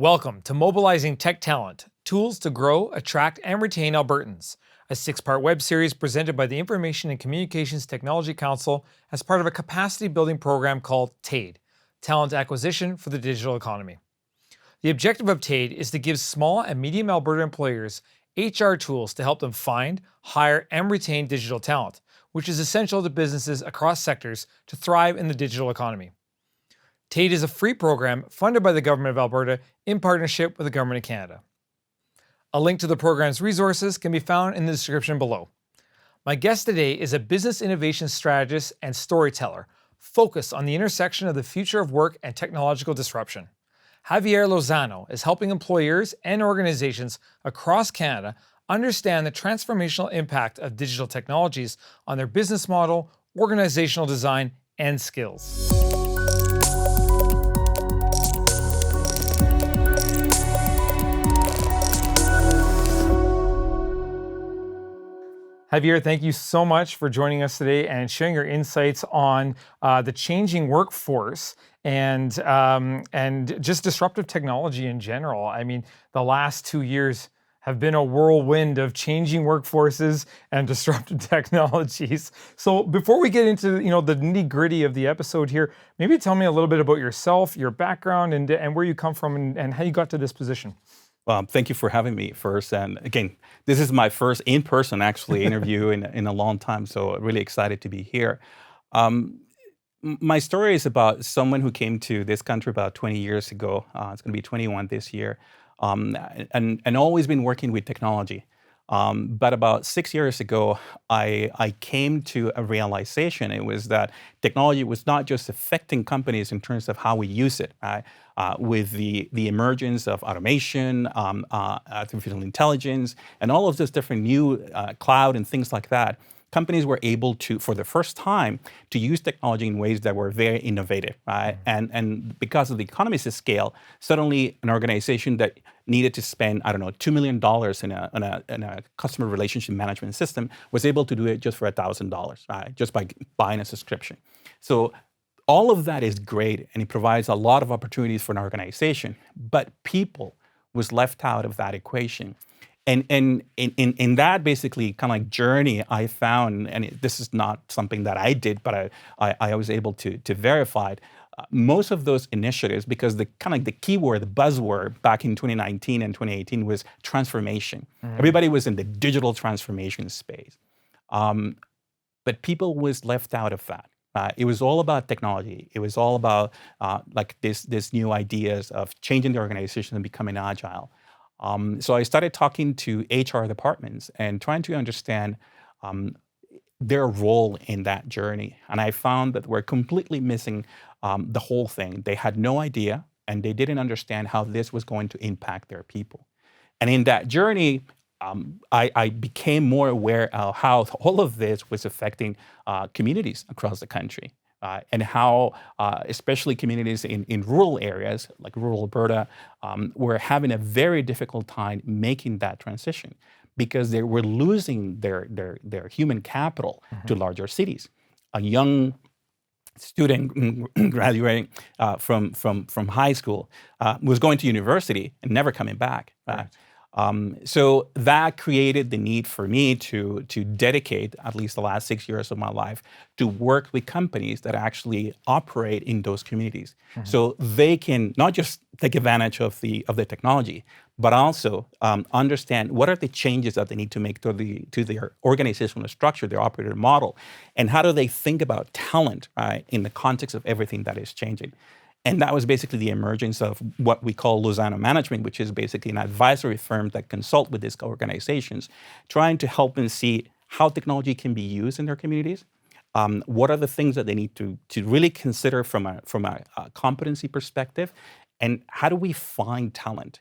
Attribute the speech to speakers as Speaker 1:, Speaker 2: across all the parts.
Speaker 1: Welcome to Mobilizing Tech Talent, Tools to Grow, Attract, and Retain Albertans, a 6-part web series presented by the Information and Communications Technology Council as part of a capacity-building program called TADE, Talent Acquisition for the Digital Economy. The objective of TADE is to give small and medium Alberta employers HR tools to help them find, hire, and retain digital talent, which is essential to businesses across sectors to thrive in the digital economy. TADE is a free program funded by the Government of Alberta in partnership with the Government of Canada. A link to the program's resources can be found in the description below. My guest today is a business innovation strategist and storyteller focused on the intersection of the future of work and technological disruption. Javier Lozano is helping employers and organizations across Canada understand the transformational impact of digital technologies on their business model, organizational design, and skills. Javier, thank you so much for joining us today and sharing your insights on the changing workforce and just disruptive technology in general. I mean, the last 2 years have been a whirlwind of changing workforces and disruptive technologies. So before we get into the nitty-gritty of the episode here, maybe tell me a little bit about yourself, your background, and where you come from and how you got to this position.
Speaker 2: Thank you for having me first. And again, this is my first in-person actually interview in a long time. So really excited to be here. My story is about someone who came to this country about 20 years ago. It's going to be 21 this year. And always been working with technology. But about 6 years ago, I came to a realization. It was that technology was not just affecting companies in terms of how we use it, right? With the emergence of automation, artificial intelligence, and all of those different new cloud and things like that, companies were able to, for the first time, to use technology in ways that were very innovative, right? And because of the economies of scale, suddenly an organization that needed to spend, $2 million in a customer relationship management system was able to do it just for $1,000, right? Just by buying a subscription. So all of that is great, and it provides a lot of opportunities for an organization, but people was left out of that equation. And in that basically kind of like journey, I found, and this is not something that I did, but I was able to verify it, most of those initiatives, because the kind of like the keyword, the buzzword back in 2019 and 2018 was transformation. Everybody was in the digital transformation space, but people was left out of that. It was all about technology. It was all about like this new ideas of changing the organization and becoming agile. So I started talking to HR departments and trying to understand their role in that journey. And I found that we're completely missing the whole thing. They had no idea, and they didn't understand how this was going to impact their people. And in that journey, I became more aware of how all of this was affecting communities across the country. And how, especially communities in rural areas, like rural Alberta, were having a very difficult time making that transition because they were losing their human capital to larger cities. A young student graduating from high school was going to university and never coming back. Right. So that created the need for me to dedicate at least the last 6 years of my life to work with companies that actually operate in those communities. So they can not just take advantage of the technology, but also understand what are the changes that they need to make to their organizational structure, their operator model, and how do they think about talent, right, in the context of everything that is changing. And that was basically the emergence of what we call Lozano Management, which is basically an advisory firm that consult with these organizations, trying to help them see how technology can be used in their communities. What are the things that they need to really consider from a competency perspective, and how do we find talent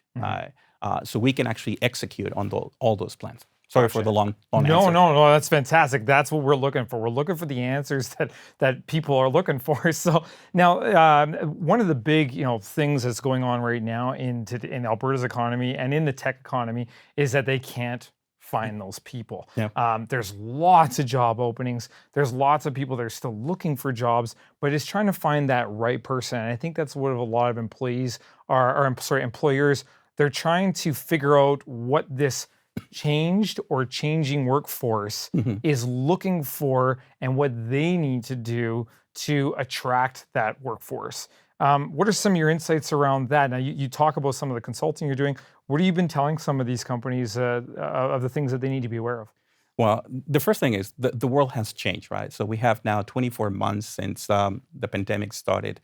Speaker 2: so we can actually execute on all those plans. Sorry for the long answer.
Speaker 1: No, that's fantastic. That's what we're looking for. We're looking for the answers that people are looking for. So now, one of the big things that's going on right now in Alberta's economy and in the tech economy is that they can't find those people.
Speaker 2: Yeah.
Speaker 1: There's lots of job openings. There's lots of people that are still looking for jobs, but it's trying to find that right person. And I think that's what a lot of employees employers, they're trying to figure out what this changed or changing workforce is looking for and what they need to do to attract that workforce. What are some of your insights around that? Now, you talk about some of the consulting you're doing. What have you been telling some of these companies of the things that they need to be aware of?
Speaker 2: Well, the first thing is the world has changed, right? So we have now 24 months since the pandemic started,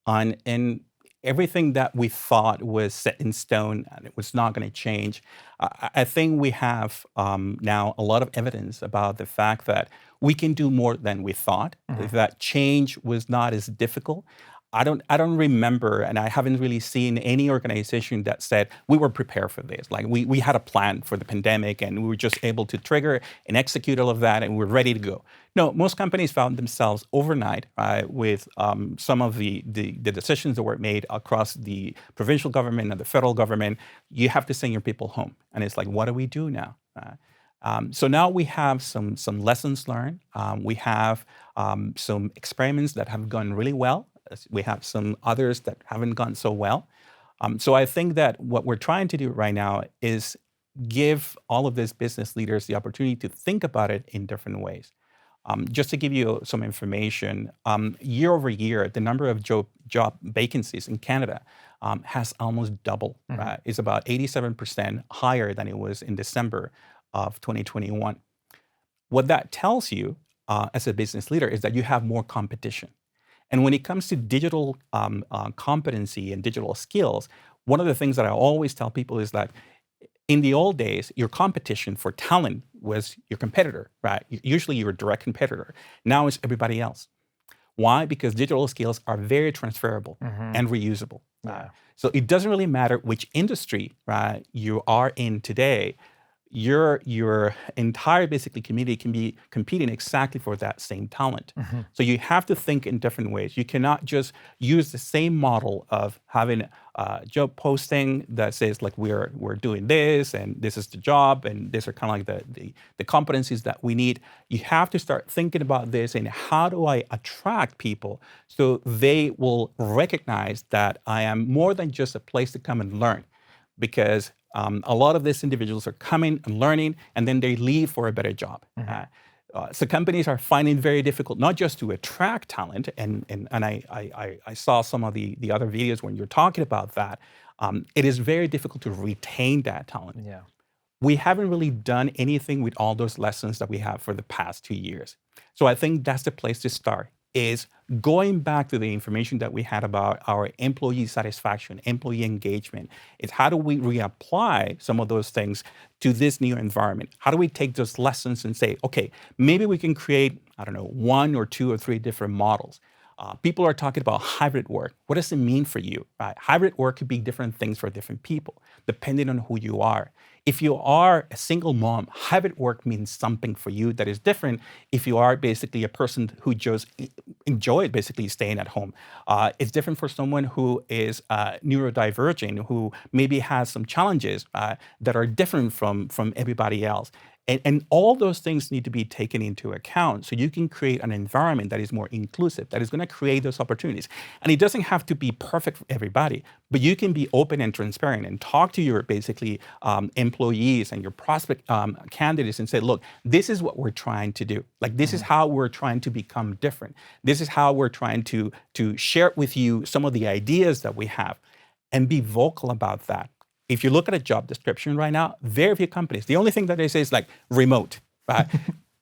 Speaker 2: and everything that we thought was set in stone and it was not going to change. I think we have now a lot of evidence about the fact that we can do more than we thought. That change was not as difficult. I don't remember, and I haven't really seen any organization that said we were prepared for this. Like we had a plan for the pandemic and we were just able to trigger and execute all of that and we're ready to go. No, most companies found themselves overnight with some of the decisions that were made across the provincial government and the federal government. You have to send your people home. And it's like, what do we do now? So now we have some lessons learned. We have some experiments that have gone really well. We have some others that haven't gone so well. So I think that what we're trying to do right now is give all of these business leaders the opportunity to think about it in different ways. Just to give you some information, year over year, the number of job vacancies in Canada has almost doubled. Right? It's about 87% higher than it was in December of 2021. What that tells you as a business leader is that you have more competition. And when it comes to digital competency and digital skills, one of the things that I always tell people is that in the old days, your competition for talent was your competitor, right? Usually your direct competitor. Now it's everybody else. Why? Because digital skills are very transferable and reusable.
Speaker 1: Yeah.
Speaker 2: So it doesn't really matter which industry, right, you are in today. Your entire basically community can be competing exactly for that same talent. So you have to think in different ways. You cannot just use the same model of having a job posting that says like we're doing this and this is the job and these are kind of like the competencies that we need. You have to start thinking about this and how do I attract people so they will recognize that I am more than just a place to come and learn, because a lot of these individuals are coming and learning, and then they leave for a better job. So companies are finding it very difficult not just to attract talent, and I saw some of the other videos when you're talking about that. It is very difficult to retain that talent.
Speaker 1: Yeah.
Speaker 2: We haven't really done anything with all those lessons that we have for the past 2 years. So I think that's the place to start, is going back to the information that we had about our employee satisfaction, employee engagement. It's how do we reapply some of those things to this new environment? How do we take those lessons and say, okay, maybe we can create, I don't know, 1 or 2 or 3 different models. People are talking about hybrid work. What does it mean for you? Right? Hybrid work could be different things for different people, depending on who you are. If you are a single mom, hybrid work means something for you that is different if you are basically a person who just enjoyed basically staying at home. It's different for someone who is neurodivergent, who maybe has some challenges that are different from everybody else. And all those things need to be taken into account so you can create an environment that is more inclusive, that is going to create those opportunities. And it doesn't have to be perfect for everybody, but you can be open and transparent and talk to your basically employees and your prospect candidates and say, look, this is what we're trying to do. Like, this is how we're trying to become different. This is how we're trying to share with you some of the ideas that we have, and be vocal about that. If you look at a job description right now, very few companies, the only thing that they say is like remote, right?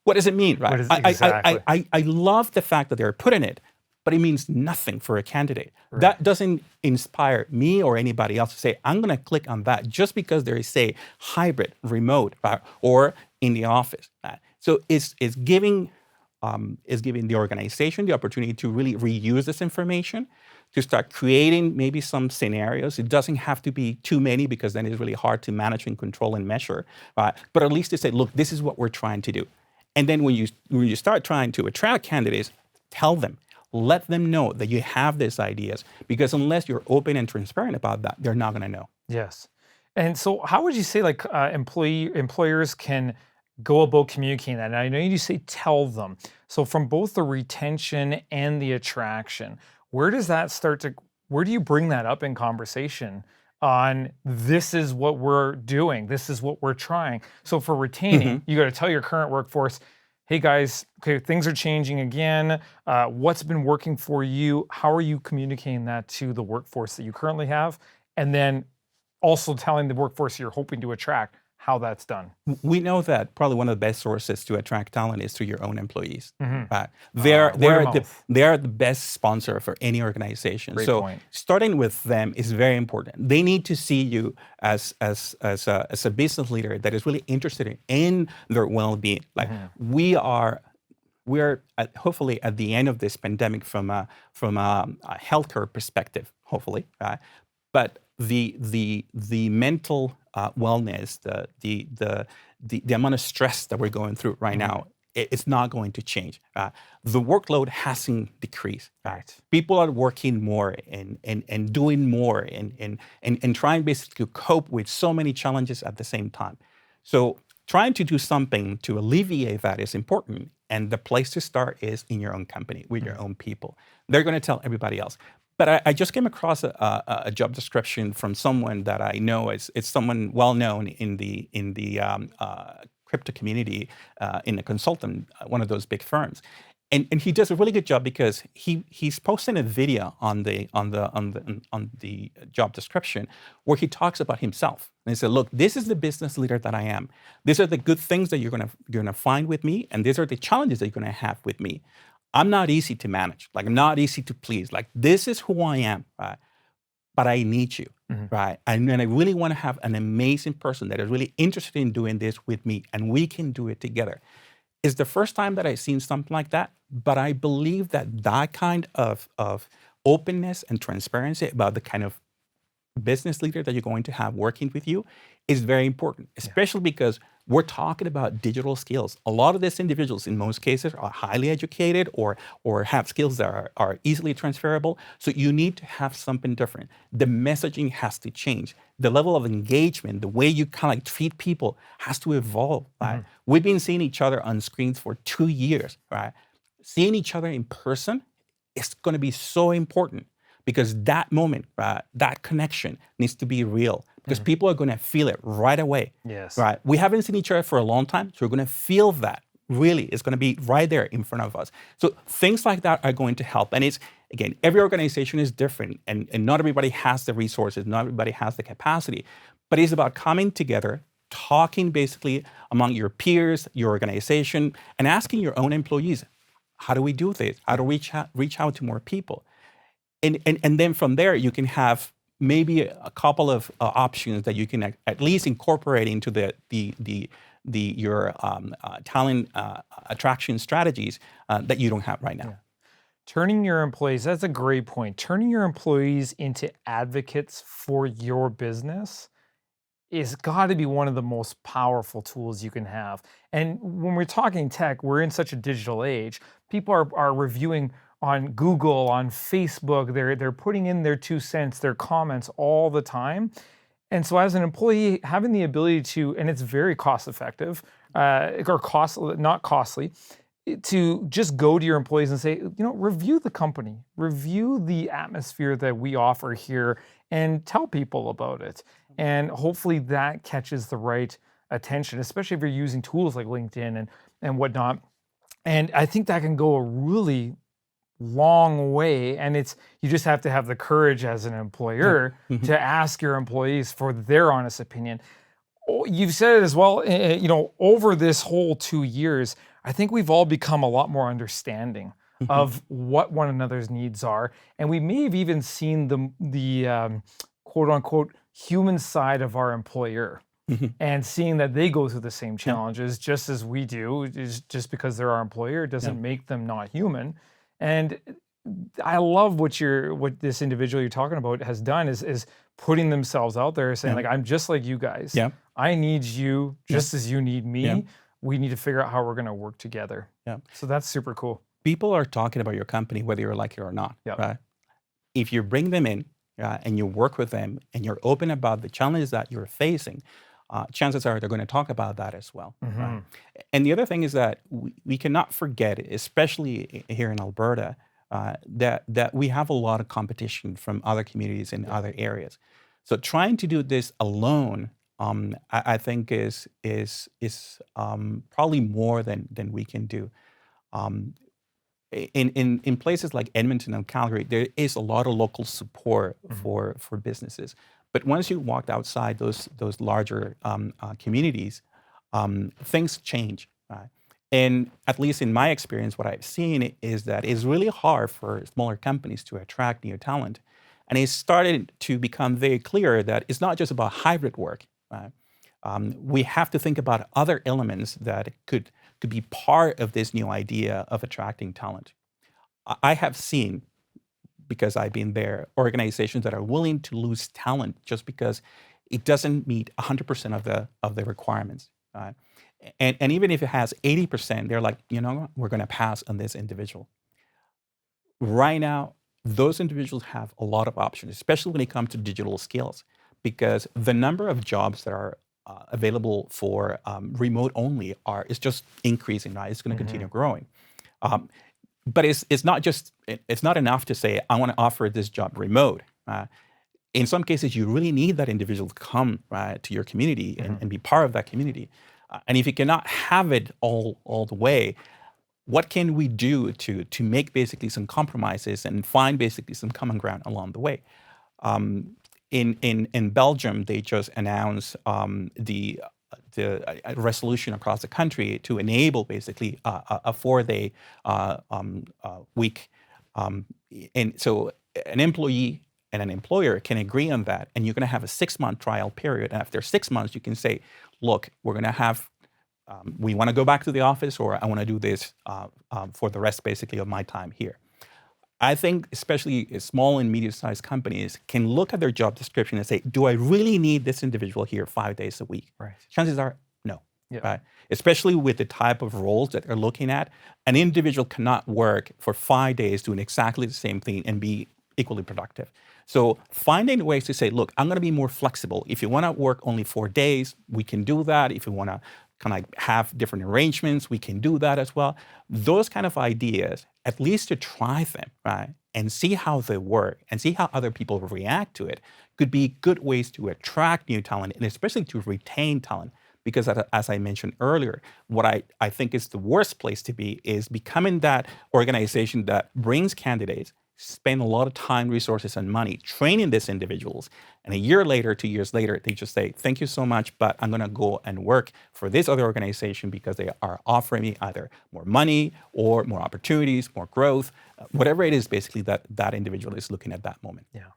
Speaker 2: What does it mean, right?
Speaker 1: Exactly.
Speaker 2: I love the fact that they're putting it, but it means nothing for a candidate. Right. That doesn't inspire me or anybody else to say, I'm going to click on that just because there is, say, hybrid, remote, right? Or in the office. Right? So it's giving the organization the opportunity to really reuse this information, to start creating maybe some scenarios. It doesn't have to be too many because then it's really hard to manage and control and measure. But at least to say, look, this is what we're trying to do. And then when you start trying to attract candidates, tell them, let them know that you have these ideas, because unless you're open and transparent about that, they're not going to know.
Speaker 1: Yes. And so, how would you say like employers can go about communicating that? And I know you say tell them. So, from both the retention and the attraction, where does that start to? Where do you bring that up in conversation? On this is what we're doing. This is what we're trying. So, for retaining,
Speaker 2: Mhm.
Speaker 1: you got to tell your current workforce, "Hey guys, okay, things are changing again. What's been working for you? How are you communicating that to the workforce that you currently have?" And then also telling the workforce you're hoping to attract how that's done.
Speaker 2: We know that probably one of the best sources to attract talent is through your own employees.
Speaker 1: Mhm.
Speaker 2: Right? They're
Speaker 1: Word of
Speaker 2: they're the
Speaker 1: mouth.
Speaker 2: they're the best sponsor for any organization.
Speaker 1: Great
Speaker 2: So
Speaker 1: point.
Speaker 2: starting with them is very important. They need to see you as a business leader that is really interested in their well-being. Like
Speaker 1: Mhm.
Speaker 2: we're hopefully at the end of this pandemic from a healthcare perspective, hopefully, right? But the mental wellness, the amount of stress that we're going through right
Speaker 1: Mhm.
Speaker 2: now, it's not going to change. The workload hasn't decreased.
Speaker 1: Right.
Speaker 2: People are working more and doing more and trying basically to cope with so many challenges at the same time. So trying to do something to alleviate that is important. And the place to start is in your own company with your
Speaker 1: Mhm.
Speaker 2: own people. They're going to tell everybody else. But I just came across a job description from someone that I know is it's someone well known in the crypto community, in a consultant, one of those big firms, and he does a really good job because he's posting a video on the job description where he talks about himself and he said, "Look, this is the business leader that I am. These are the good things that you're gonna find with me, and these are the challenges that you're gonna have with me. I'm not easy to manage. Like I'm not easy to please. Like this is who I am, right? But I need you,
Speaker 1: Mhm.
Speaker 2: right? And I really want to have an amazing person that is really interested in doing this with me, and we can do it together." It's the first time that I've seen something like that, but I believe that that kind of openness and transparency about the kind of business leader that you're going to have working with you is very important,
Speaker 1: Yeah.
Speaker 2: especially because we're talking about digital skills. A lot of these individuals, in most cases, are highly educated or have skills that are easily transferable. So you need to have something different. The messaging has to change. The level of engagement, the way you kind of like treat people has to evolve. Right?
Speaker 1: Mhm.
Speaker 2: We've been seeing each other on screens for 2 years. Right? Seeing each other in person is going to be so important because that moment, right, that connection needs to be real because
Speaker 1: Mhm.
Speaker 2: people are going to feel it right away,
Speaker 1: Yes.
Speaker 2: right? We haven't seen each other for a long time, so we're going to feel that. Really, it's going to be right there in front of us. So things like that are going to help. And it's again, every organization is different, and not everybody has the resources, not everybody has the capacity. But it's about coming together, talking basically among your peers, your organization, and asking your own employees, how do we do this? How to reach out to more people? And then from there you can have maybe a couple of options that you can at least incorporate into your talent attraction strategies that you don't have right now.
Speaker 1: Yeah. Turning your employees, that's a great point. Turning your employees into advocates for your business is got to be one of the most powerful tools you can have. And when we're talking tech, we're in such a digital age. People are reviewing on Google, on Facebook. They're putting in their 2 cents, their comments all the time. And so, as an employee, having the ability to, and it's very cost effective, or cost not costly, to just go to your employees and say, review the company, review the atmosphere that we offer here, and tell people about it. And hopefully that catches the right attention, especially if you're using tools like LinkedIn and whatnot. And I think that can go a really long way. And it's you just have to have the courage as an
Speaker 2: Yeah.
Speaker 1: employer
Speaker 2: Mhm.
Speaker 1: to ask your employees for their honest opinion. You've said it as well, over this whole 2 years, I think we've all become a lot more understanding
Speaker 2: Mhm.
Speaker 1: of what one another's needs are, and we may have even seen the quote unquote human side of our employer,
Speaker 2: Mhm.
Speaker 1: and seeing that they go through the same
Speaker 2: Yeah.
Speaker 1: challenges just as we do. Is just because they're our employer
Speaker 2: Yeah.
Speaker 1: doesn't make them not human. And I love what this individual you're talking about has done is putting themselves out there saying
Speaker 2: Yeah.
Speaker 1: like, I'm just like you guys.
Speaker 2: Yeah.
Speaker 1: I need you
Speaker 2: Yeah.
Speaker 1: just as you need
Speaker 2: Yeah.
Speaker 1: me. We need to figure out how we're going to work together.
Speaker 2: Yeah.
Speaker 1: So that's super cool.
Speaker 2: People are talking about your company whether you like it or not,
Speaker 1: Yep.
Speaker 2: right? If you bring them in, and you work with them and you're open about the challenges that you're facing, chances are they're going to talk about that as well. Right? And the other thing is that we cannot forget, especially here in Alberta, that we have a lot of competition from other communities in other areas. So trying to do this alone, I think is probably more than we can do. Um, in places like Edmonton and Calgary, there is a lot of local support for businesses. But once you walked outside those larger communities, things change. Right? And at least in my experience, what I've seen is that it's really hard for smaller companies to attract new talent. And it started to become very clear that it's not just about hybrid work. Right? We have to think about other elements that could be part of this new idea of attracting talent. I have seen, because I've been there, organizations that are willing to lose talent just because it doesn't meet 100% of the requirements. And even if it has 80%, they're like, you know what, we're going to pass on this individual. Right now, those individuals have a lot of options, especially when it comes to digital skills, because the number of jobs that are available for remote only is just increasing. Right? It's going to continue growing. But it's not enough to say, I want to offer this job remote. In some cases, you really need that individual to come to your community and be part of that community. And if you cannot have it all the way, what can we do to make basically some compromises and find basically some common ground along the way? In Belgium, they just announced the resolution across the country to enable basically a 4-day week. And so an employee and an employer can agree on that, and you're going to have a 6-month trial period. And after 6 months, you can say, look, we're going to have, we want to go back to the office, or I want to do this for the rest basically of my time here. I think especially small and medium-sized companies can look at their job description and say, do I really need this individual here 5 days a week?
Speaker 1: Right.
Speaker 2: Chances are no. Yeah. Right? Especially with the type of roles that they're looking at, an individual cannot work for 5 days doing exactly the same thing and be equally productive. So finding ways to say, look, I'm going to be more flexible. If you want to work only 4 days, we can do that. If you want to kind of have different arrangements, we can do that as well. Those kind of ideas, at least to try them, right, and see how they work and see how other people react to it, could be good ways to attract new talent and especially to retain talent. Because as I mentioned earlier, what I think is the worst place to be is becoming that organization that brings candidates, spend a lot of time, resources, and money training these individuals. And a year later, 2 years later, they just say, thank you so much, but I'm going to go and work for this other organization because they are offering me either more money or more opportunities, more growth, whatever it is basically that individual is looking at that moment.
Speaker 1: Yeah.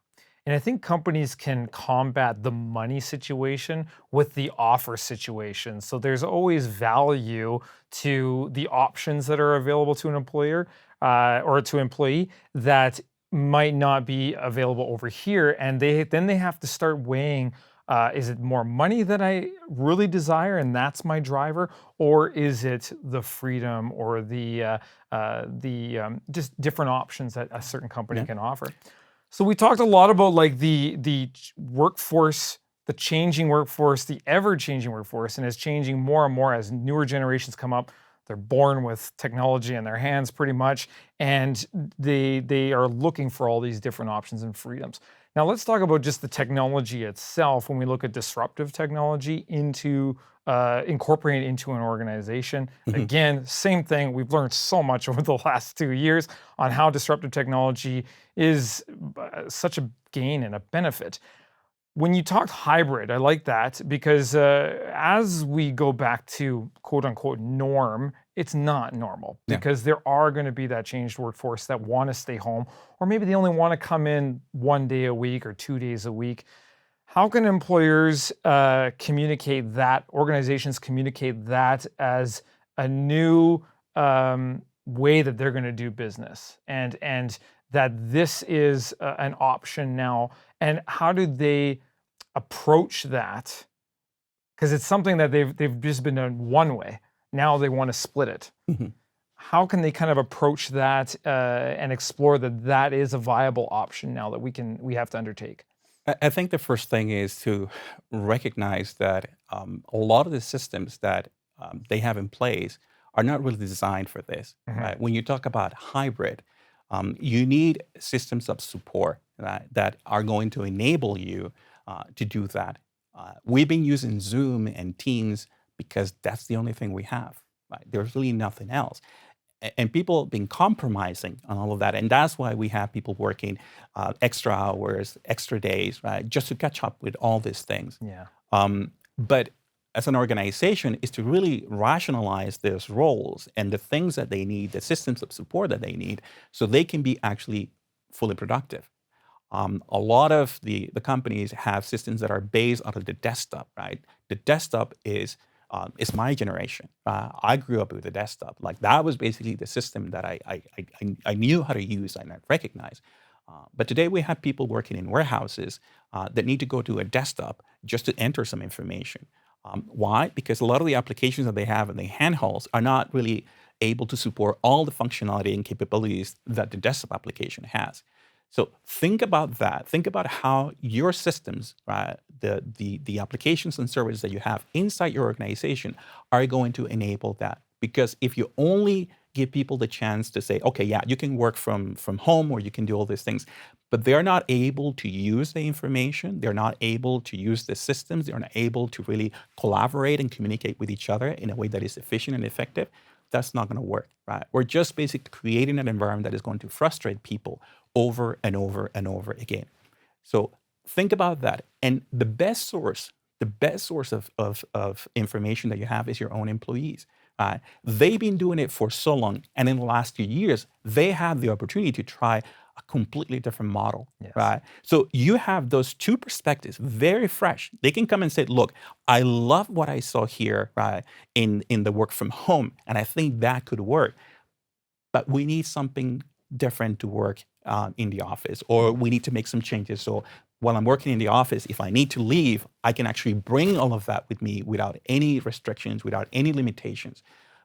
Speaker 1: And I think companies can combat the money situation with the offer situation. So there's always value to the options that are available to an employer or to employee that might not be available over here. And then they have to start weighing, is it more money that I really desire and that's my driver? Or is it the freedom or the just different options that a certain company can offer? So we talked a lot about like the workforce, the changing workforce, the ever-changing workforce, and it's changing more and more as newer generations come up. They're born with technology in their hands pretty much, and they are looking for all these different options and freedoms. Now let's talk about just the technology itself when we look at disruptive technology into incorporating it into an organization. Again, same thing. We've learned so much over the last 2 years on how disruptive technology is such a gain and a benefit. When you talked hybrid, I like that because as we go back to quote unquote norm, it's not normal because there are going to be that changed workforce that want to stay home, or maybe they only want to come in 1 day a week or 2 days a week. How can employers communicate that, organizations communicate that as a new way that they're going to do business and that this is an option now? And how do they approach that? Because it's something that they've just been done one way. Now they want to split it. how can they kind of approach that and explore that that is a viable option now that we have to undertake?
Speaker 2: I think the first thing is to recognize that a lot of the systems that they have in place are not really designed for this.
Speaker 1: Hmm.
Speaker 2: Right? When you talk about hybrid, you need systems of support, right, that are going to enable you to do that. We've been using Zoom and Teams because that's the only thing we have. Right? There's really nothing else. And people have been compromising on all of that. And that's why we have people working extra hours, extra days, right, just to catch up with all these things.
Speaker 1: Yeah.
Speaker 2: But as an organization, is to really rationalize those roles and the things that they need, the systems of support that they need, so they can be actually fully productive. A lot of the companies have systems that are based out of the desktop, right? The desktop is my generation. I grew up with a desktop. Like that was basically the system that I knew how to use and I recognized. But today we have people working in warehouses that need to go to a desktop just to enter some information. Why? Because a lot of the applications that they have in the handhelds are not really able to support all the functionality and capabilities that the desktop application has. So think about that. Think about how your systems, right, the applications and services that you have inside your organization are going to enable that. Because if you only give people the chance to say, okay, yeah, you can work from home or you can do all these things, but they're not able to use the information, they're not able to use the systems, they're not able to really collaborate and communicate with each other in a way that is efficient and effective, that's not going to work, right? We're just basically creating an environment that is going to frustrate people over and over and over again. So think about that. And the best source of information that you have is your own employees. They've been doing it for so long, and in the last few years, they have the opportunity to try a completely different model,
Speaker 1: Yes.
Speaker 2: right? So you have those two perspectives, very fresh. They can come and say, "Look, I love what I saw here, right, in the work from home, and I think that could work, but we need something different to work in the office, or we need to make some changes. So while I'm working in the office, if I need to leave, I can actually bring all of that with me without any restrictions, without any limitations,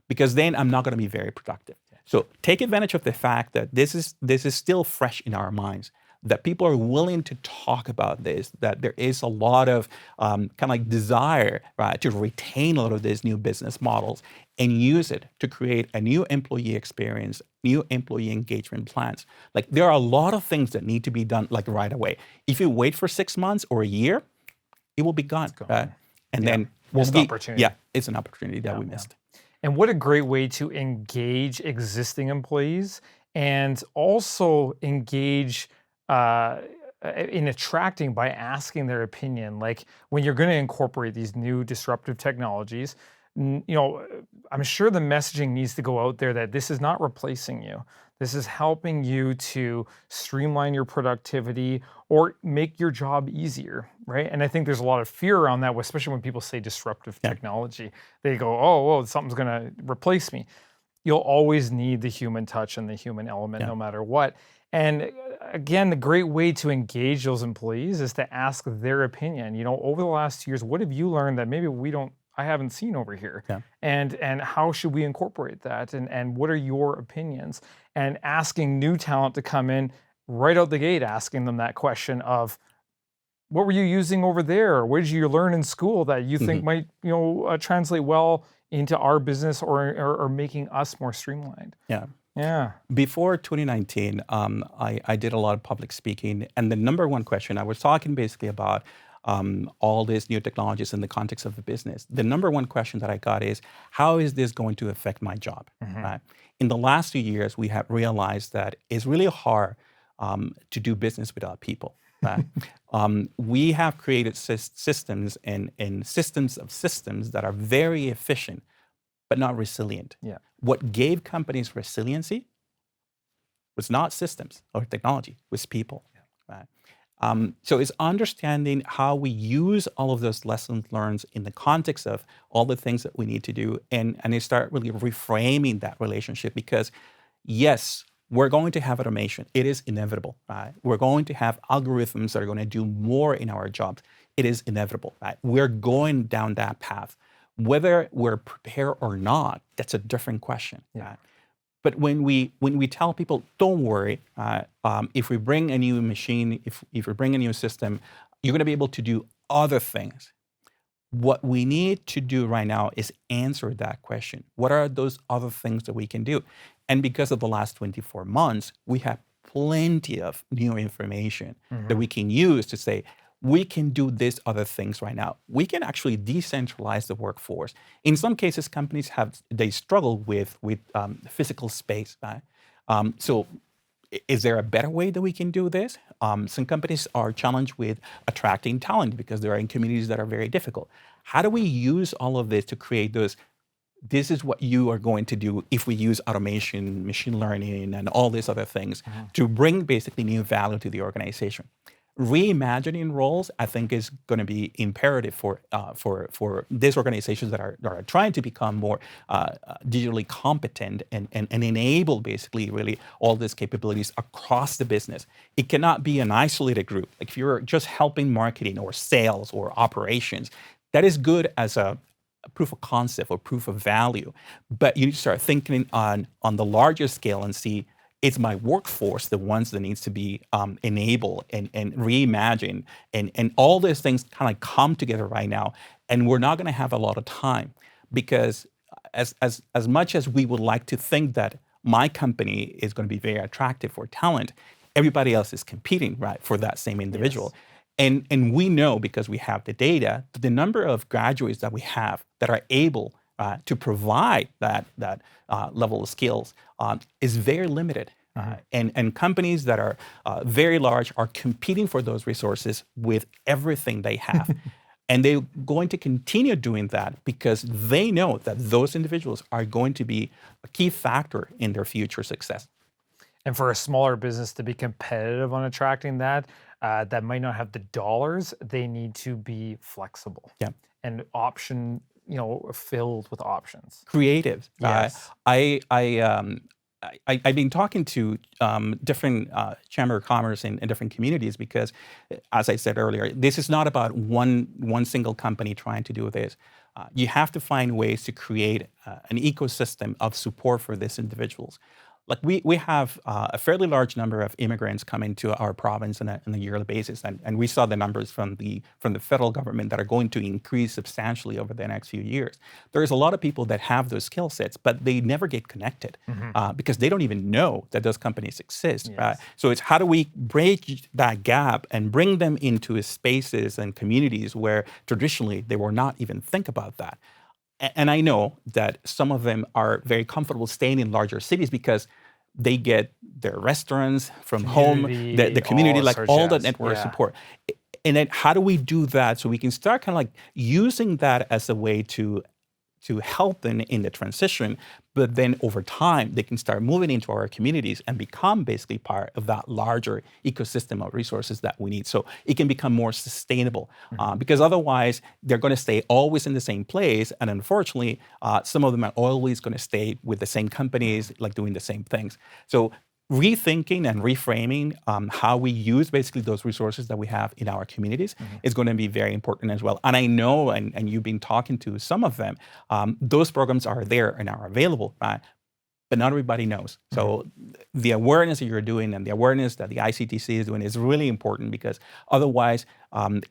Speaker 2: because then I'm not going to be very productive. So take advantage of the fact that this is still fresh in our minds, that people are willing to talk about this, that there is a lot of kind of like desire, right, to retain a lot of these new business models and use it to create a new employee experience, new employee engagement plans. Like there are a lot of things that need to be done like right away. If you wait for 6 months or a year, it will be gone. Right? And then
Speaker 1: missed opportunity.
Speaker 2: Yeah, it's an opportunity that we missed.
Speaker 1: And what a great way to engage existing employees and also engage in attracting by asking their opinion. Like when you're going to incorporate these new disruptive technologies, I'm sure the messaging needs to go out there that this is not replacing you. This is helping you to streamline your productivity or make your job easier, right? And I think there's a lot of fear around that, especially when people say disruptive technology. They go, oh, something's going to replace me. You'll always need the human touch and the human element no matter what. And again, the great way to engage those employees is to ask their opinion. Over the last 2 years, what have you learned that maybe I haven't seen over here? And how should we incorporate that? And what are your opinions? And asking new talent to come in right out the gate, asking them that question of, what were you using over there? What did you learn in school that you think might, translate well into our business or making us more streamlined? Yeah.
Speaker 2: Before 2019, I did a lot of public speaking, and the number one question, I was talking basically about all these new technologies in the context of the business. The number one question that I got is, how is this going to affect my job? Right? In the last few years, we have realized that it's really hard to do business without people. Right? We have created systems and systems of systems that are very efficient, but not resilient. What gave companies resiliency was not systems or technology, it was people. Right? So it's understanding how we use all of those lessons learned in the context of all the things that we need to do, and they start really reframing that relationship, because yes, we're going to have automation. It is inevitable, right? We're going to have algorithms that are going to do more in our jobs. It is inevitable, right? We're going down that path. Whether we're prepared or not, that's a different question. Right? But when we tell people, don't worry, if we bring a new machine, if we bring a new system, you're going to be able to do other things. What we need to do right now is answer that question. What are those other things that we can do? And because of the last 24 months, we have plenty of new information that we can use to say, we can do these other things right now. We can actually decentralize the workforce. In some cases, companies they struggle with physical space. Right? So is there a better way that we can do this? Some companies are challenged with attracting talent because they are in communities that are very difficult. How do we use all of this to create those, this is what you are going to do if we use automation, machine learning, and all these other things to bring basically new value to the organization? Reimagining roles, I think, is going to be imperative for these organizations that are trying to become more digitally competent and enable basically really all these capabilities across the business. It cannot be an isolated group. Like if you're just helping marketing or sales or operations, that is good as a proof of concept or proof of value, but you need to start thinking on the larger scale and see, it's my workforce, the ones that needs to be enabled and reimagined, and all these things kind of come together right now. And we're not going to have a lot of time because as much as we would like to think that my company is going to be very attractive for talent, everybody else is competing, right, for that same individual. Yes. And we know, because we have the data, that the number of graduates that we have that are able to provide that level of skills is very limited. And companies that are very large are competing for those resources with everything they have. And they're going to continue doing that because they know that those individuals are going to be a key factor in their future success.
Speaker 1: And for a smaller business to be competitive on attracting that might not have the dollars, they need to be flexible.
Speaker 2: Yeah.
Speaker 1: And filled with options.
Speaker 2: Creative.
Speaker 1: Yes.
Speaker 2: I've been talking to different chamber of commerce in different communities because, as I said earlier, this is not about one single company trying to do this. You have to find ways to create an ecosystem of support for these individuals. Like we have a fairly large number of immigrants coming to our province on a yearly basis, and we saw the numbers from the federal government that are going to increase substantially over the next few years. There's a lot of people that have those skill sets, but they never get connected because they don't even know that those companies exist.
Speaker 1: Yes.
Speaker 2: Right? So it's how do we bridge that gap and bring them into spaces and communities where traditionally they were not even think about that. And I know that some of them are very comfortable staying in larger cities because they get their restaurants from home, the community, like all the network support. And then how do we do that so we can start kind of like using that as a way to help them in the transition, but then over time, they can start moving into our communities and become basically part of that larger ecosystem of resources that we need. So it can become more sustainable because otherwise they're going to stay always in the same place. And unfortunately, some of them are always going to stay with the same companies, like doing the same things. So rethinking and reframing how we use basically those resources that we have in our communities is going to be very important as well. And I know, and you've been talking to some of them, those programs are there and are available, right? But not everybody knows. So the awareness that you're doing and the awareness that the ICTC is doing is really important because otherwise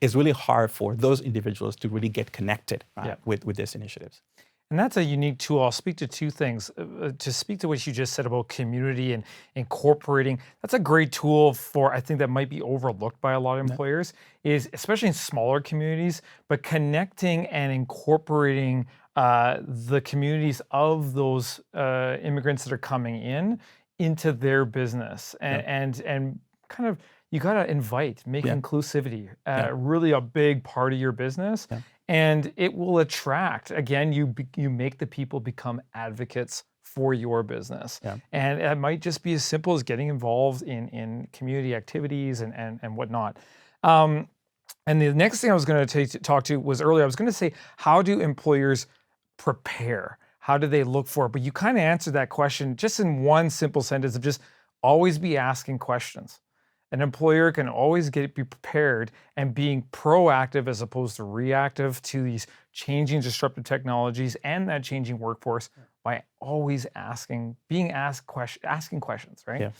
Speaker 2: it's really hard for those individuals to really get connected with these initiatives.
Speaker 1: And that's a unique tool. I'll speak to two things. To speak to what you just said about community and incorporating, that's a great tool for, I think that might be overlooked by a lot of employers, is especially in smaller communities, but connecting and incorporating the communities of those immigrants that are coming into their business. And kind of, you got to make inclusivity really a big part of your business. And it will attract, again, you make the people become advocates for your business. And it might just be as simple as getting involved in community activities and whatnot. And the next thing I was going to talk to was earlier, I was going to say, how do employers prepare? How do they look for it? But you kind of answered that question just in one simple sentence of just always be asking questions. An employer can always be prepared and being proactive as opposed to reactive to these changing disruptive technologies and that changing workforce by always asking questions, right?
Speaker 2: Yeah.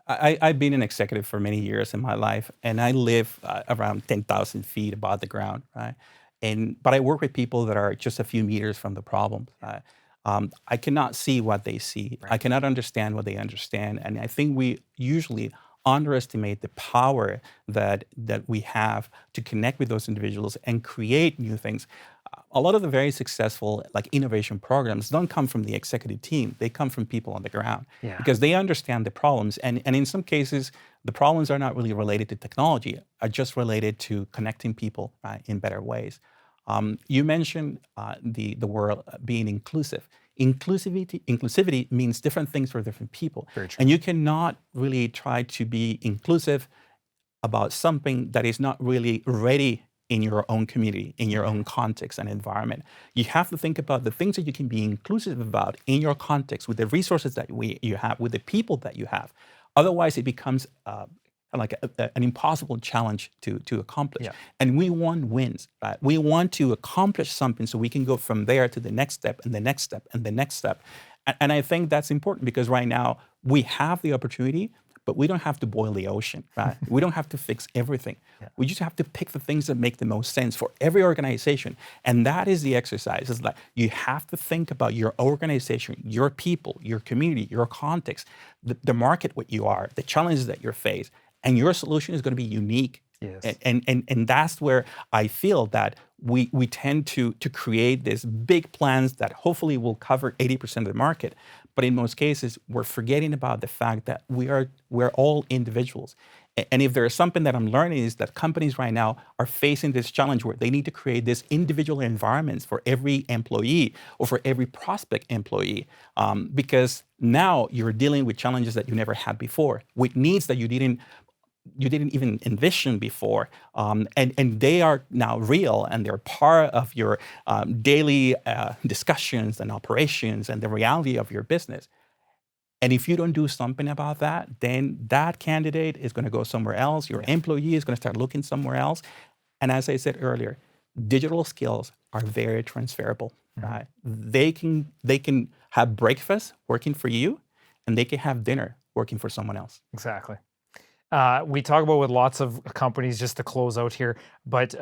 Speaker 2: I've been an executive for many years in my life, and I live around 10,000 feet above the ground, right? But I work with people that are just a few meters from the problem. I cannot see what they see. I
Speaker 1: Right.
Speaker 2: cannot understand what they understand, and I think we usually underestimate the power that we have to connect with those individuals and create new things. A lot of the very successful like innovation programs don't come from the executive team. They come from people on the ground
Speaker 1: Yeah.
Speaker 2: because they understand the problems. And in some cases, the problems are not really related to technology, are just related to connecting people in better ways. You mentioned the word being inclusive. Inclusivity means different things for different people.
Speaker 1: Very true.
Speaker 2: And you cannot really try to be inclusive about something that is not really ready in your own community, in your own context and environment. You have to think about the things that you can be inclusive about in your context with the resources that you have, with the people that you have. Otherwise, it becomes like an impossible challenge to accomplish.
Speaker 1: Yeah.
Speaker 2: And we want wins, right? We want to accomplish something so we can go from there to the next step and the next step and the next step. And I think that's important because right now we have the opportunity, but we don't have to boil the ocean, right? We don't have to fix everything.
Speaker 1: Yeah.
Speaker 2: We just have to pick the things that make the most sense for every organization. And that is the exercise. It's like you have to think about your organization, your people, your community, your context, the market what you are, the challenges that you face, and your solution is going to be unique.
Speaker 1: Yes.
Speaker 2: And that's where I feel that we tend to create these big plans that hopefully will cover 80% of the market. But in most cases, we're forgetting about the fact that we're all individuals. And if there is something that I'm learning is that companies right now are facing this challenge where they need to create this individual environments for every employee or for every prospect employee. Because now you're dealing with challenges that you never had before, with needs that you didn't even envision before, and they are now real, and they're part of your daily discussions and operations and the reality of your business. And if you don't do something about that, then that candidate is going to go somewhere else. Your employee is going to start looking somewhere else. And as I said earlier, digital skills are very transferable. Right? They can have breakfast working for you, and they can have dinner working for someone else.
Speaker 1: Exactly. We talk about with lots of companies, just to close out here, but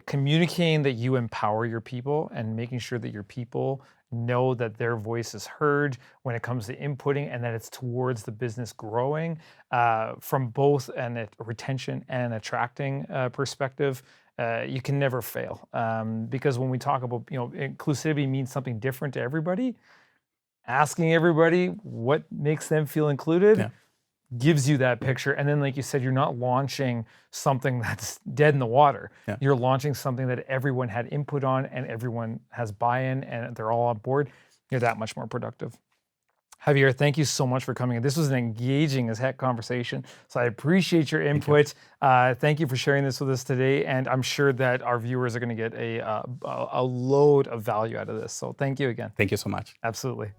Speaker 1: communicating that you empower your people and making sure that your people know that their voice is heard when it comes to inputting and that it's towards the business growing from both a retention and attracting perspective. You can never fail because when we talk about inclusivity means something different to everybody. Asking everybody what makes them feel included gives you that picture. And then, like you said, you're not launching something that's dead in the water.
Speaker 2: Yeah.
Speaker 1: You're launching something that everyone had input on and everyone has buy-in and they're all on board. You're that much more productive. Javier, thank you so much for coming in. This was an engaging as heck conversation, so I appreciate your input. Thank you for sharing this with us today, and I'm sure that our viewers are going to get a load of value out of this. So thank you again.
Speaker 2: Thank you so much.
Speaker 1: Absolutely.